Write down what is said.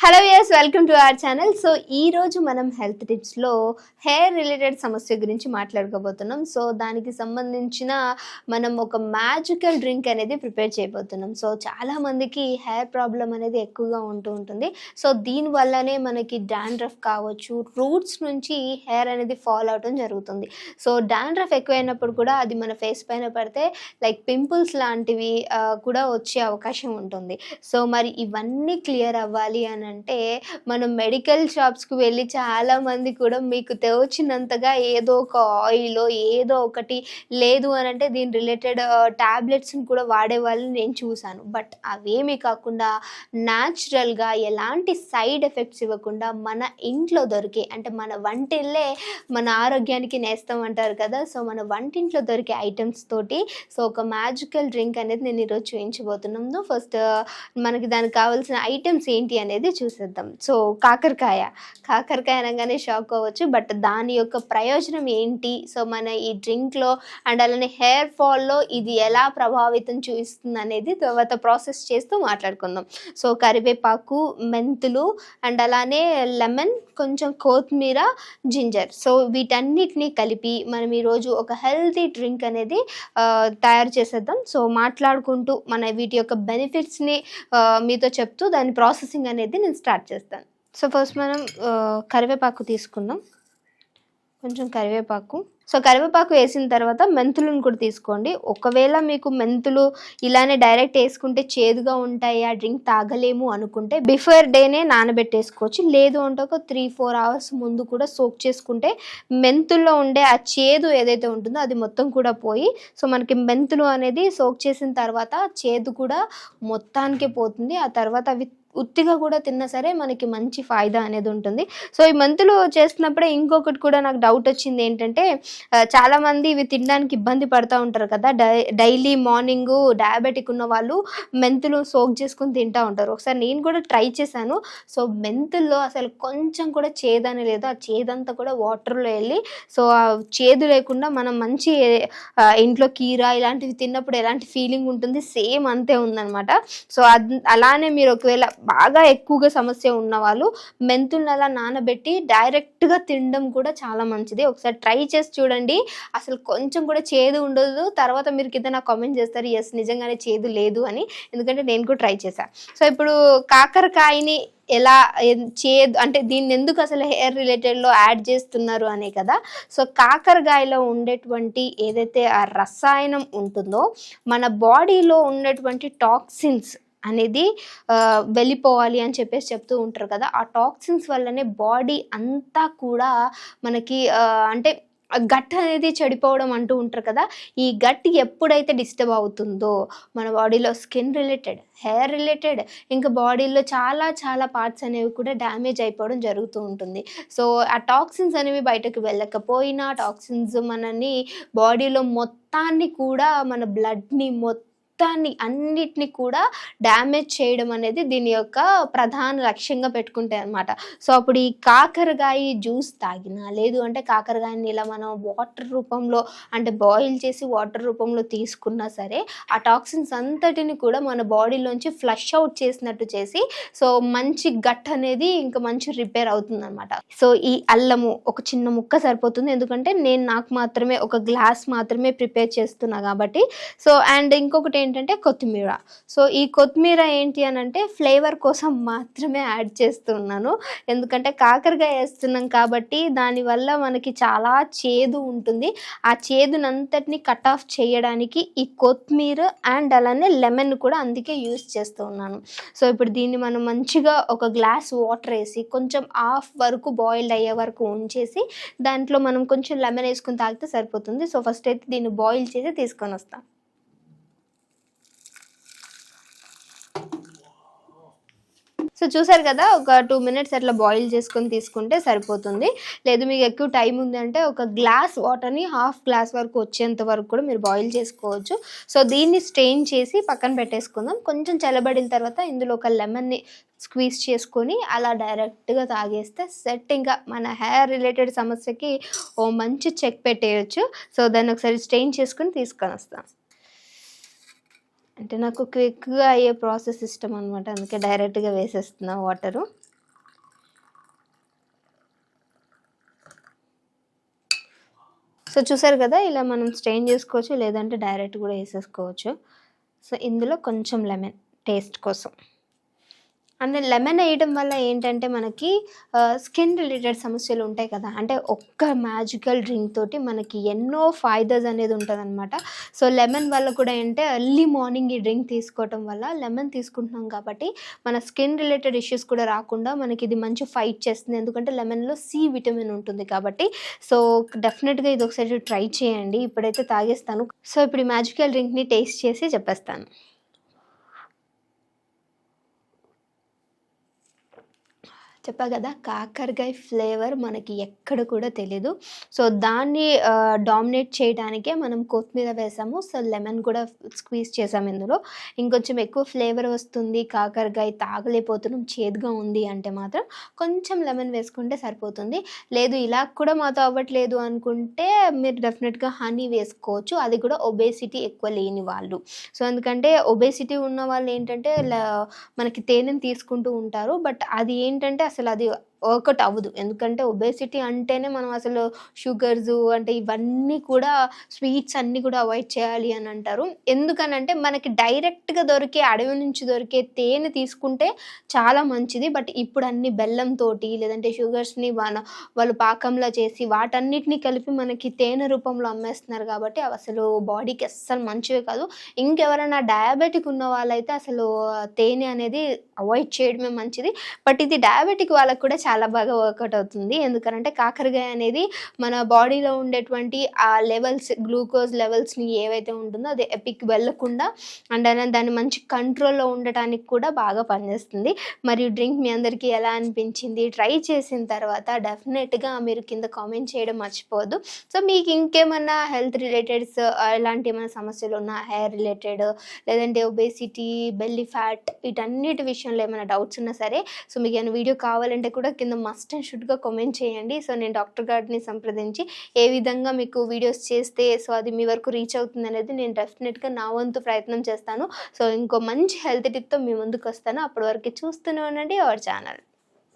Hello yes welcome to our channel. So ఈ రోజు మనం హెల్త్ టిప్స్లో హెయిర్ రిలేటెడ్ సమస్య గురించి మాట్లాడుకోబోతున్నాం. సో దానికి సంబంధించిన మనం ఒక మ్యాజికల్ డ్రింక్ అనేది ప్రిపేర్ చేయబోతున్నాం. సో చాలామందికి హెయిర్ ప్రాబ్లం అనేది ఎక్కువగా ఉంటుంది. సో దీనివల్లనే మనకి డాండ్రఫ్ కావచ్చు, రూట్స్ నుంచి హెయిర్ అనేది ఫాల్ అవడం జరుగుతుంది. సో డాండ్రఫ్ ఎక్కువైనప్పుడు కూడా అది మన ఫేస్ పైన పడితే లైక్ పింపుల్స్ లాంటివి కూడా వచ్చే అవకాశం ఉంటుంది. సో మరి ఇవన్నీ క్లియర్ అవ్వాలి అని అంటే మనం మెడికల్ షాప్స్కి వెళ్ళి చాలామంది కూడా మీకు తోచినంతగా ఏదో ఒక ఆయిల్ ఏదో ఒకటి లేదు అని అంటే దీని రిలేటెడ్ ట్యాబ్లెట్స్ని కూడా వాడే వాళ్ళని నేను చూశాను. బట్ అవేమీ కాకుండా న్యాచురల్గా ఎలాంటి సైడ్ ఎఫెక్ట్స్ ఇవ్వకుండా మన ఇంట్లో దొరికే అంటే మన వంటిల్లే మన ఆరోగ్యానికి నేస్తం అంటారు కదా. సో మన వంటింట్లో దొరికే ఐటమ్స్ తోటి సో ఒక మ్యాజికల్ డ్రింక్ అనేది నేను ఈరోజు చూపించబోతున్నాను. ఫస్ట్ మనకి దానికి కావాల్సిన ఐటమ్స్ ఏంటి అనేది చూసేద్దాం. సో కాకరకాయ అనగానే షాక్ అవ్వచ్చు, బట్ దాని యొక్క ప్రయోజనం ఏంటి, సో మన ఈ డ్రింక్లో అండ్ అలానే హెయిర్ ఫాల్లో ఇది ఎలా ప్రభావితం చూపిస్తుంది అనేది తర్వాత ప్రాసెస్ చేస్తూ మాట్లాడుకుందాం. సో కరివేపాకు, మెంతులు అండ్ అలానే లెమన్, కొంచెం కొత్తిమీర, జింజర్. సో వీటన్నిటిని కలిపి మనం ఈరోజు ఒక హెల్తీ డ్రింక్ అనేది తయారు చేసేద్దాం. సో మాట్లాడుకుంటూ మన వీటి యొక్క బెనిఫిట్స్ని మీతో చెప్తూ దాని ప్రాసెసింగ్ అనేది నేను స్టార్ట్ చేస్తాను. సో ఫస్ట్ మనం కరివేపాకు తీసుకుందాం, కొంచెం కరివేపాకు. సో కరివేపాకు వేసిన తర్వాత మెంతులను కూడా తీసుకోండి. ఒకవేళ మీకు మెంతులు ఇలానే డైరెక్ట్ వేసుకుంటే చేదుగా ఉంటాయి, ఆ డ్రింక్ తాగలేము అనుకుంటే బిఫోర్ డేనే నానబెట్టేసుకోవచ్చు. లేదు అంటే ఒక 3-4 అవర్స్ ముందు కూడా సోక్ చేసుకుంటే మెంతుల్లో ఉండే ఆ చేదు ఏదైతే ఉంటుందో అది మొత్తం కూడా పోయి సో మనకి మెంతులు అనేది సోక్ చేసిన తర్వాత చేదు కూడా మొత్తానికి పోతుంది. ఆ తర్వాత అవి ఉత్తిగా కూడా తిన్నా సరే మనకి మంచి ఫాయిదా అనేది ఉంటుంది. సో ఈ మెంతులు చేస్తున్నప్పుడే ఇంకొకటి కూడా నాకు డౌట్ వచ్చింది ఏంటంటే చాలామంది ఇవి తినడానికి ఇబ్బంది పడుతూ ఉంటారు కదా. డైలీ మార్నింగ్ డయాబెటిక్ ఉన్న వాళ్ళు మెంతులు సోక్ చేసుకుని తింటూ ఉంటారు. ఒకసారి నేను కూడా ట్రై చేశాను. సో మెంతుల్లో అసలు కొంచెం కూడా చేదని లేదు, ఆ చేదంతా కూడా వాటర్లో వెళ్ళి సో ఆ చేదు లేకుండా మనం మంచి ఇంట్లో కీరా ఇలాంటివి తిన్నప్పుడు ఎలాంటి ఫీలింగ్ ఉంటుంది సేమ్ అంతే ఉందన్నమాట. సో అలానే మీరు ఒకవేళ బాగా ఎక్కువగా సమస్య ఉన్న వాళ్ళు మెంతులను అలా నానబెట్టి డైరెక్ట్గా తినడం కూడా చాలా మంచిది. ఒకసారి ట్రై చేసి చూడండి, అసలు కొంచెం కూడా చేదు ఉండదు. తర్వాత మీరు కింద నాకు కామెంట్ చేస్తారు ఎస్ నిజంగానే చేదు లేదు అని, ఎందుకంటే నేను కూడా ట్రై చేశాను. సో ఇప్పుడు కాకరకాయని ఎలా చేదు అంటే దీన్ని ఎందుకు అసలు హెయిర్ రిలేటెడ్లో యాడ్ చేస్తున్నారు అనే కదా. సో కాకరకాయలో ఉండేటువంటి ఏదైతే ఆ రసాయనం ఉంటుందో మన బాడీలో ఉన్నటువంటి టాక్సిన్స్ అనేది వెళ్ళిపోవాలి అని చెప్తూ ఉంటారు కదా. ఆ టాక్సిన్స్ వల్లనే బాడీ అంతా కూడా మనకి అంటే గట్ అనేది చెడిపోవడం అంటూ ఉంటారు కదా. ఈ గట్ ఎప్పుడైతే డిస్టర్బ్ అవుతుందో మన బాడీలో స్కిన్ రిలేటెడ్, హెయిర్ రిలేటెడ్, ఇంకా బాడీలో చాలా పార్ట్స్ అనేవి కూడా డ్యామేజ్ అయిపోవడం జరుగుతూ ఉంటుంది. సో ఆ టాక్సిన్స్ అనేవి బయటకు వెళ్ళకపోయినా టాక్సిన్స్ మనని బాడీలో మొత్తాన్ని కూడా మన బ్లడ్ని అన్నిటిని కూడా డ్యామేజ్ చేయడం అనేది దీని యొక్క ప్రధాన లక్ష్యంగా పెట్టుకుంటాయి అన్నమాట. సో అప్పుడు ఈ కాకరకాయ జ్యూస్ తాగినా లేదు అంటే కాకరకాయని ఇలా మనం వాటర్ రూపంలో అంటే బాయిల్ చేసి వాటర్ రూపంలో తీసుకున్నా సరే ఆ టాక్సిన్స్ అంతటిని కూడా మన బాడీలోంచి ఫ్లష్ అవుట్ చేసినట్టు చేసి సో మంచి గట్ అనేది ఇంకా మంచి రిపేర్ అవుతుంది అనమాట. సో ఈ అల్లము ఒక చిన్న ముక్క సరిపోతుంది, ఎందుకంటే నేను నాకు మాత్రమే ఒక గ్లాస్ మాత్రమే ప్రిపేర్ చేస్తున్నా కాబట్టి. సో అండ్ ఇంకొకటి ఏంటంటే కొత్తిమీర. సో ఈ కొత్తిమీర ఏంటి అని అంటే ఫ్లేవర్ కోసం మాత్రమే యాడ్ చేస్తున్నాను, ఎందుకంటే కాకరకాయ వేస్తున్నాం కాబట్టి దానివల్ల మనకి చాలా చేదు ఉంటుంది. ఆ చేదునంతటిని కట్ ఆఫ్ చేయడానికి ఈ కొత్తిమీర అండ్ అలానే లెమన్ కూడా అందుకే యూస్ చేస్తూ ఉన్నాను. సో ఇప్పుడు దీన్ని మనం మంచిగా ఒక గ్లాస్ వాటర్ వేసి కొంచెం హాఫ్ వరకు బాయిల్డ్ అయ్యే వరకు ఉంచేసి దాంట్లో మనం కొంచెం లెమన్ వేసుకుని తాగితే సరిపోతుంది. సో ఫస్ట్ అయితే దీన్ని బాయిల్ చేసి తీసుకొని వస్తాం. సో చూసారు కదా, ఒక 2 minutes అట్లా బాయిల్ చేసుకొని తీసుకుంటే సరిపోతుంది. లేదు మీకు ఎక్కువ టైం ఉంది అంటే ఒక గ్లాస్ వాటర్ని హాఫ్ గ్లాస్ వరకు వచ్చేంత వరకు కూడా మీరు బాయిల్ చేసుకోవచ్చు. సో దీన్ని స్ట్రెయిన్ చేసి పక్కన పెట్టేసుకుందాం. కొంచెం చల్లబడిన తర్వాత ఇందులో ఒక లెమన్ని స్క్వీజ్ చేసుకొని అలా డైరెక్ట్గా తాగేస్తే సెట్. ఇంకా మన హెయిర్ రిలేటెడ్ సమస్యకి ఓ మంచి చెక్ పెట్టేయచ్చు. సో దాన్ని ఒకసారి స్ట్రెయిన్ చేసుకొని తీసుకొని వస్తాం. అంటే నాకు క్విక్గా అయ్యే ప్రాసెస్ ఇష్టం అనమాట, అందుకే డైరెక్ట్గా వేసేస్తున్నా వాటరు. సో చూసారు కదా, ఇలా మనం స్ట్రెయిన్ చేసుకోవచ్చు, లేదంటే డైరెక్ట్ కూడా వేసేసుకోవచ్చు. సో ఇందులో కొంచెం లెమన్ టేస్ట్ కోసం. అండ్ లెమన్ వేయడం వల్ల ఏంటంటే మనకి స్కిన్ రిలేటెడ్ సమస్యలు ఉంటాయి కదా, అంటే ఒక్క మ్యాజికల్ డ్రింక్ తోటి మనకి ఎన్నో ఫాయిదాస్ అనేది ఉంటుందన్నమాట. సో లెమన్ వల్ల కూడా ఏంటంటే ఎర్లీ మార్నింగ్ ఈ డ్రింక్ తీసుకోవటం వల్ల, లెమన్ తీసుకుంటున్నాం కాబట్టి మన స్కిన్ రిలేటెడ్ ఇష్యూస్ కూడా రాకుండా మనకి ఇది మంచి ఫైట్ చేస్తుంది, ఎందుకంటే లెమన్లో సి విటమిన్ ఉంటుంది కాబట్టి. సో డెఫినెట్గా ఇది ఒకసారి ట్రై చేయండి. ఇప్పుడైతే తాగేస్తాను. సో ఇప్పుడు ఈ మ్యాజికల్ డ్రింక్ని టేస్ట్ చేసి చెప్పేస్తాను. చెప్పా కదా, కాకరకాయ ఫ్లేవర్ మనకి ఎక్కడ కూడా తెలీదు. సో దాన్ని డామినేట్ చేయడానికే మనం కొత్తిమీర వేసాము. సో లెమన్ కూడా స్క్వీజ్ చేసాము ఇందులో. ఇంకొంచెం ఎక్కువ ఫ్లేవర్ వస్తుంది, కాకరకాయ తాగలేకపోతున్నాం, చేదుగా ఉంది అంటే మాత్రం కొంచెం లెమన్ వేసుకుంటే సరిపోతుంది. లేదు ఇలా కూడా మాతో అవ్వట్లేదు అనుకుంటే మీరు డెఫినెట్గా హనీ వేసుకోవచ్చు, అది కూడా ఒబేసిటీ ఎక్కువ లేని వాళ్ళు. సో ఎందుకంటే ఒబేసిటీ ఉన్న వాళ్ళు ఏంటంటే మనకి తేనెని తీసుకుంటూ ఉంటారు, బట్ అది ఏంటంటే అసలు అది వర్కౌట్ అవ్వదు. ఎందుకంటే ఒబేసిటీ అంటేనే మనం అసలు షుగర్స్ అంటే ఇవన్నీ కూడా, స్వీట్స్ అన్నీ కూడా అవాయిడ్ చేయాలి అని అంటారు. ఎందుకనంటే మనకి డైరెక్ట్గా దొరికే, అడవి నుంచి దొరికే తేనె తీసుకుంటే చాలా మంచిది. బట్ ఇప్పుడు అన్ని బెల్లంతో లేదంటే షుగర్స్ని వాళ్ళు పాకంలా చేసి వాటన్నిటిని కలిపి మనకి తేనె రూపంలో అమ్మేస్తున్నారు కాబట్టి అవి అసలు బాడీకి అస్సలు మంచివే కాదు. ఇంకెవరైనా డయాబెటిక్ ఉన్న వాళ్ళైతే అసలు తేనె అనేది అవాయిడ్ చేయడమే మంచిది. బట్ ఇది డయాబెటిక్ వాళ్ళకు కూడా చాలా బాగా వర్కౌట్ అవుతుంది. ఎందుకంటే కాకరకాయ అనేది మన బాడీలో ఉండేటువంటి ఆ లెవెల్స్, గ్లూకోజ్ లెవెల్స్ని ఏవైతే ఉంటుందో అది ఎపిక్ వెళ్ళకుండా అండ్ దాన్ని మంచి కంట్రోల్లో ఉండటానికి కూడా బాగా పనిచేస్తుంది. మరియు డ్రింక్ మీ అందరికీ ఎలా అనిపించింది, ట్రై చేసిన తర్వాత డెఫినెట్గా మీరు కింద కామెంట్ చేయడం మర్చిపోవద్దు. సో మీకు ఇంకేమన్నా హెల్త్ రిలేటెడ్స్ ఇలాంటి ఏమైనా సమస్యలు ఉన్నా, హెయిర్ రిలేటెడ్ లేదంటే ఒబేసిటీ, బెల్లీ ఫ్యాట్ వీటన్నిటి విషయంలో ఏమైనా డౌట్స్ ఉన్నా సరే, సో మీకు ఏమైనా వీడియో కావాలంటే కూడా కింద మస్ట్ అండ్ షుడ్గా కామెంట్ చేయండి. సో నేను డాక్టర్ గారిని సంప్రదించి ఏ విధంగా మీకు వీడియోస్ చేస్తే సో అది మీ వరకు రీచ్ అవుతుంది అనేది నేను డెఫినెట్గా నా వంతు ప్రయత్నం చేస్తాను. సో ఇంకో మంచి హెల్త్ టిప్తో మీ ముందుకు వస్తాను. అప్పటి వరకు చూస్తూనే ఉండండి అవర్ ఛానల్.